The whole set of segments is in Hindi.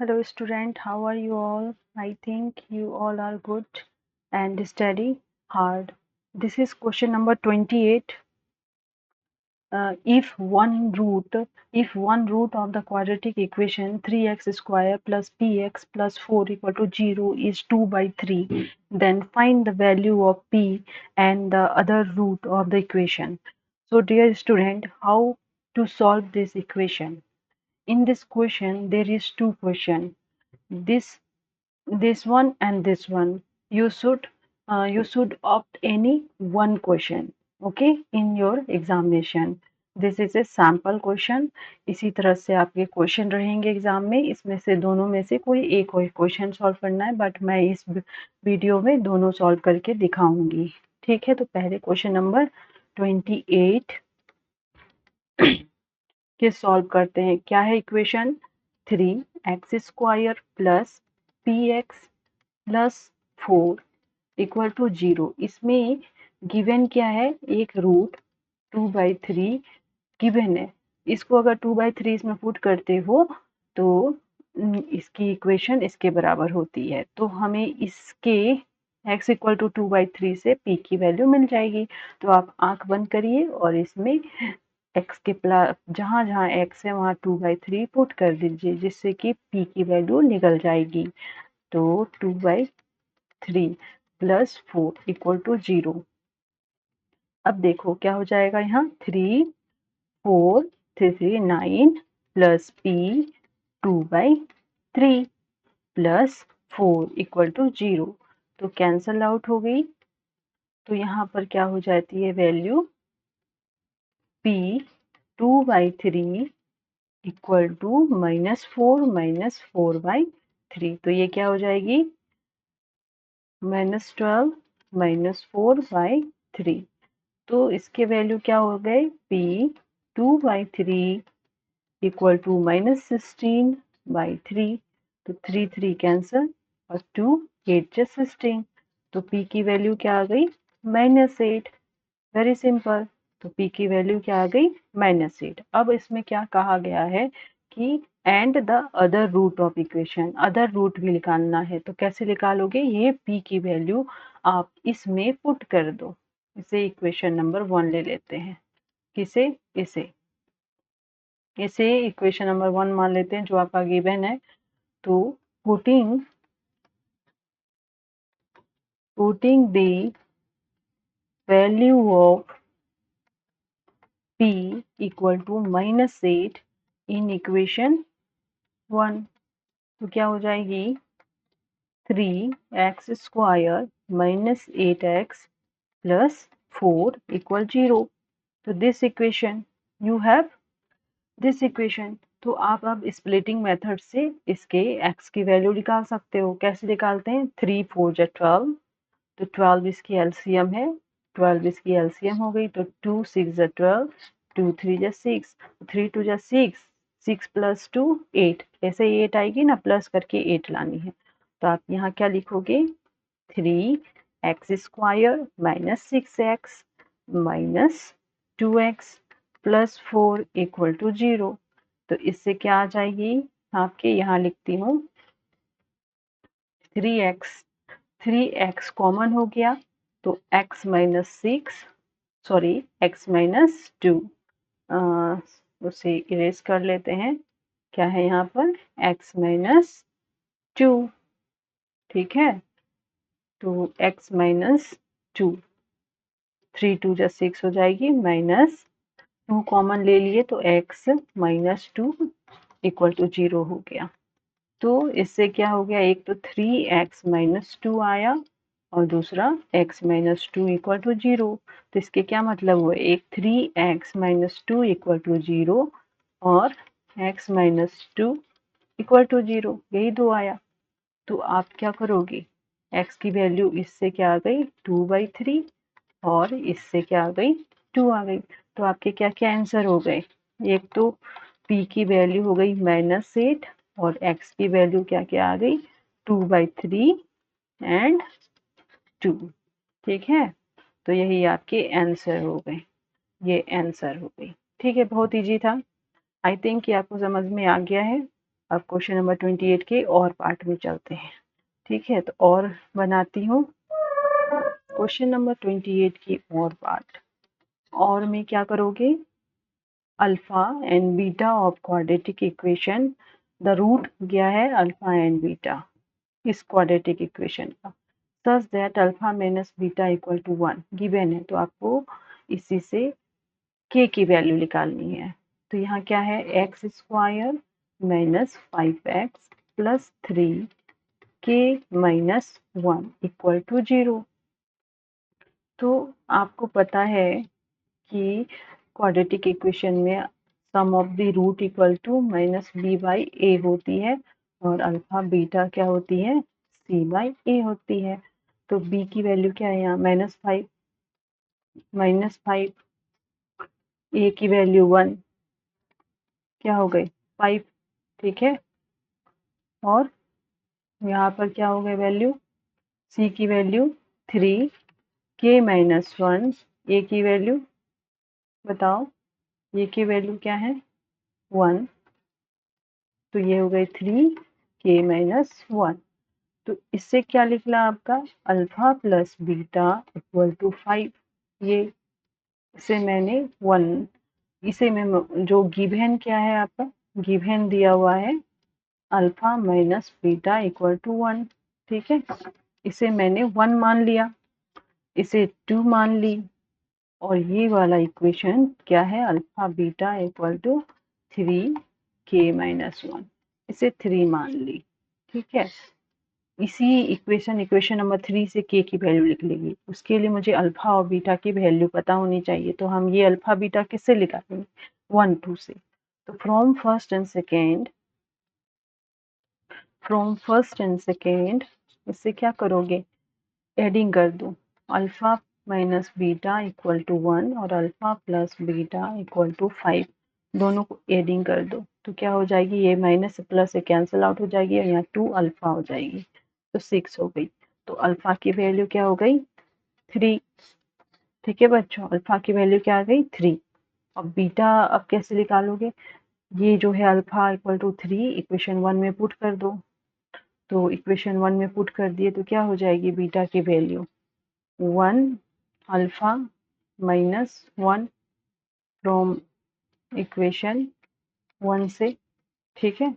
Hello student, how are you all? I think you all are good and study hard. This is question number 28. If one root of the quadratic equation 3x square plus px plus 4 equal to 0 is 2 by 3, then find the value of p and the other root of the equation. So dear student, how to solve this equation? In this question, there is two questions. This one and this one. You should opt any one question, okay, in your examination. This is a sample question. इसी तरह से आपके क्वेश्चन रहेंगे एग्जाम में, इसमें से दोनों में से कोई एक क्वेश्चन सॉल्व करना है, बट मैं इस वीडियो में दोनों सॉल्व करके दिखाऊंगी। ठीक है, तो पहले क्वेश्चन नंबर 28 के सॉल्व करते हैं। क्या है equation? 3x² plus px plus 4 equal to 0। इसमें गिवन क्या है? एक रूट 2/3 गिवन है। इसको अगर 2/3 इसमें पुट करते हो तो इसकी इक्वेशन इसके बराबर होती है। तो हमें इसके x इक्वल टू 2/3 से p की वैल्यू मिल जाएगी। तो आप आंख बंद करिए और इसमें x के जहाँ जहाँ x है वहाँ 2/3 पुट कर दीजिए, जिससे कि p की वैल्यू निकल जाएगी। तो 2/3 प्लस 4 इक्वल टू 0। अब देखो क्या हो जाएगा यहाँ, 3 4 3 9 plus p 2/3 plus 4 equal to 0। तो कैंसल आउट हो गई। तो यहाँ पर क्या हो जाती है वैल्यू? p 2/3 equal to -4/3। तो ये क्या हो जाएगी? -12 -4/3। तो इसके वैल्यू क्या हो गए? p 2/3 equal to -16/3। तो 3 कैंसल और 2 8 16। तो p की वैल्यू क्या आ गई? -8। Very simple. तो p की वैल्यू क्या आ गई? -8। अब इसमें क्या कहा गया है कि and the other root of equation, other root भी निकालना है। तो कैसे निकालोगे? ये p की वैल्यू आप इसमें पुट कर दो। इसे इक्वेशन नंबर 1 ले लेते हैं। किसे? इसे इक्वेशन नंबर 1 मान लेते हैं, जो आपका गिवन है। तो putting the value of p equal to -8 in equation 1। तो क्या हो जाएगी? 3x² minus 8x plus 4 equal 0। तो this equation, you have this equation. तो आप अब स्प्लिटिंग मेथड से इसके x की वैल्यू निकाल सकते हो। कैसे निकालते हैं? 3 4 जा 12, तो 12 इसकी एलसीएम है, 12 इसकी एलसीएम हो गई। तो 2 6 जा 12, 2 3 जा 6, 3 2 जा 6, 6 प्लस 2 8। ऐसे 8 आएगी ना, प्लस करके 8 लानी है। तो आप यहाँ क्या लिखोगे? 3x² minus 6x minus 2x plus 4 equal to 0। तो इससे क्या आ जाएगी? आपके यहाँ लिखती हूँ 3x कॉमन हो गया, तो x minus 6, sorry x minus 2, उसे इरेज कर लेते हैं। क्या है यहाँ पर? x minus 2। ठीक है, तो x माइनस 2, 3 2 जा 6 हो जाएगी, माइनस 2 कॉमन ले लिए तो x माइनस 2 इक्वल टू 0 हो गया। तो इससे क्या हो गया? एक तो 3x माइनस 2 आया और दूसरा x माइनस 2 इक्वल टू 0। तो इसके क्या मतलब हुए? एक 3x माइनस 2 इक्वल टू 0 और x माइनस 2 इक्वल टू 0, यही दो आया। तो आप क्या करोगे? x की वैल्यू इससे क्या आ गई? 2/3 और इससे क्या आ गई? 2 आ गई। तो आपके क्या क्या आंसर हो गए? एक तो p की वैल्यू हो गई -8 और x की वैल्यू क्या क्या आ गई? 2/3 एंड 2। ठीक है, तो यही आपके आंसर हो गए। ये आंसर हो गई। ठीक है, बहुत इजी था। आई थिंक कि आपको समझ में आ गया है। अब क्वेश्चन नंबर 28 के और पार्ट में चलते हैं। ठीक है, तो और बनाती हूँ क्वेश्चन नंबर 28 की और पार्ट। और में क्या करोगे, alpha and beta of quadratic equation, the root क्या है अल्फा एंड बीटा इस क्वाड्रेटिक इक्वेशन का, such that alpha minus beta equal to 1 given है। तो आपको इसी से k की वैल्यू निकालनी है। तो यहाँ क्या है, x square minus 5x plus 3k minus 1 equal to 0। तो आपको पता है कि क्वाड्रेटिक इक्वेशन में sum of the root equal to minus B by A होती है और अल्फा बीटा क्या होती है, सी बाई ए होती है। तो b की वैल्यू क्या है यहाँ, -5 ए की वैल्यू 1 क्या हो गई 5। ठीक है, और यहाँ पर क्या हो गई वैल्यू, c की वैल्यू 3, k माइनस 1, a की वैल्यू बताओ, a की वैल्यू क्या है 1, तो ये हो गई 3k माइनस 1। तो इससे क्या निकला आपका, alpha plus beta equal to 5। ये इसे मैंने 1, इसे में जो गिवन क्या है आपका, गिवन दिया हुआ है alpha minus beta equal to 1। ठीक है, इसे मैंने 1 मान लिया, इसे 2 मान ली, और ये वाला इक्वेशन क्या है, alpha beta equal to 3k minus 1, इसे 3 मान ली। ठीक है, इसी इक्वेशन नंबर 3 से k की वैल्यू निकलेगी। उसके लिए मुझे अल्फा और बीटा की वैल्यू पता होनी चाहिए। तो हम ये अल्फा बीटा किससे निकालेंगे, 1 2 से। तो फ्रॉम फर्स्ट एंड सेकेंड इससे क्या करोगे, एडिंग कर दो, alpha minus beta equal to 1 और alpha plus beta equal to 5, दोनों को एडिंग कर दो। तो क्या हो जाएगी, ये माइनस प्लस से कैंसिल आउट हो जाएगी और यहाँ 2 अल्फा हो जाएगी, तो 6 हो गई। तो अल्फा की वैल्यू क्या हो गई 3। ठीक है बच्चों, अल्फा की वैल्यू क्या आ गई 3। अब बीटा अब कैसे निकालोगे, ये जो है अल्फा इक्वल टू 3 इक्वेशन 1 में पुट कर दो। तो इक्वेशन 1 में पुट कर दिए तो क्या हो जाएगी, बीटा की value 1 alpha minus 1 from equation 1 से। ठीक है,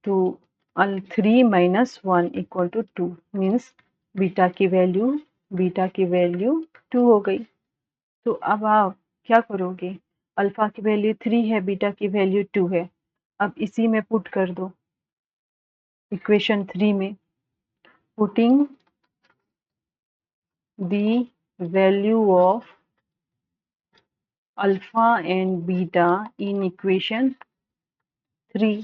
तो 3 minus 1 equal to 2 means beta की वैल्यू 2 हो गई। तो अब आप क्या करोगे, अल्फा की वैल्यू 3 है, बीटा की वैल्यू 2 है, अब इसी में पुट कर दो इक्वेशन 3 में, putting the value of alpha and beta in equation 3।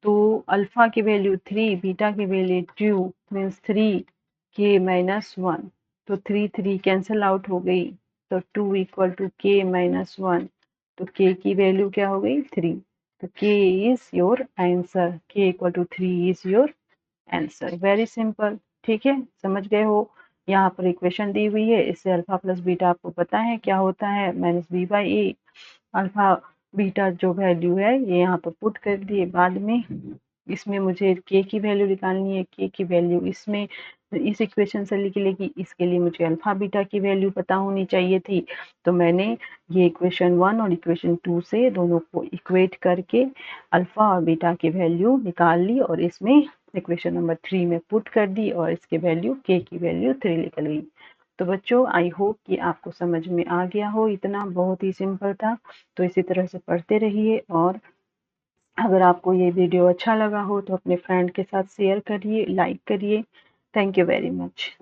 तो अल्फा की वैल्यू 3, बीटा की वैल्यू 2 मीन्स 3k माइनस 1। तो 3 3 कैंसिल आउट हो गई, तो 2 इक्वल टू k माइनस 1। तो k की वैल्यू क्या हो गई 3। तो k is your answer, k equal to 3 is your answer. Very simple. ठीक है, समझ गए हो। यहाँ पर इक्वेशन दी हुई है, इससे अल्फा प्लस बीटा आपको पता है क्या होता है, minus B by A. Alpha beta जो वैल्यू है ये यहाँ पर पुट कर दिए। बाद में इसमें मुझे के की वैल्यू निकालनी है, के की वैल्यू इसमें इस इक्वेशन से निकलेगी, इसके लिए मुझे अल्फा बीटा की वैल्यू पता होनी चाहिए थी। तो मैंने ये इक्वेशन 1 और इक्वेशन 2 से दोनों को इक्वेट करके अल्फा और बीटा की वैल्यू निकाल ली और इसमें इक्वेशन नंबर 3 में पुट कर दी और इसके वैल्यू के की वैल्यू 3 निकल गई। तो बच्चों आई होप कि आपको समझ में आ गया हो, इतना बहुत ही सिंपल था। तो इसी तरह से पढ़ते रहिए, और अगर आपको ये वीडियो अच्छा लगा हो तो अपने फ्रेंड के साथ शेयर करिए, लाइक करिए। Thank you very much.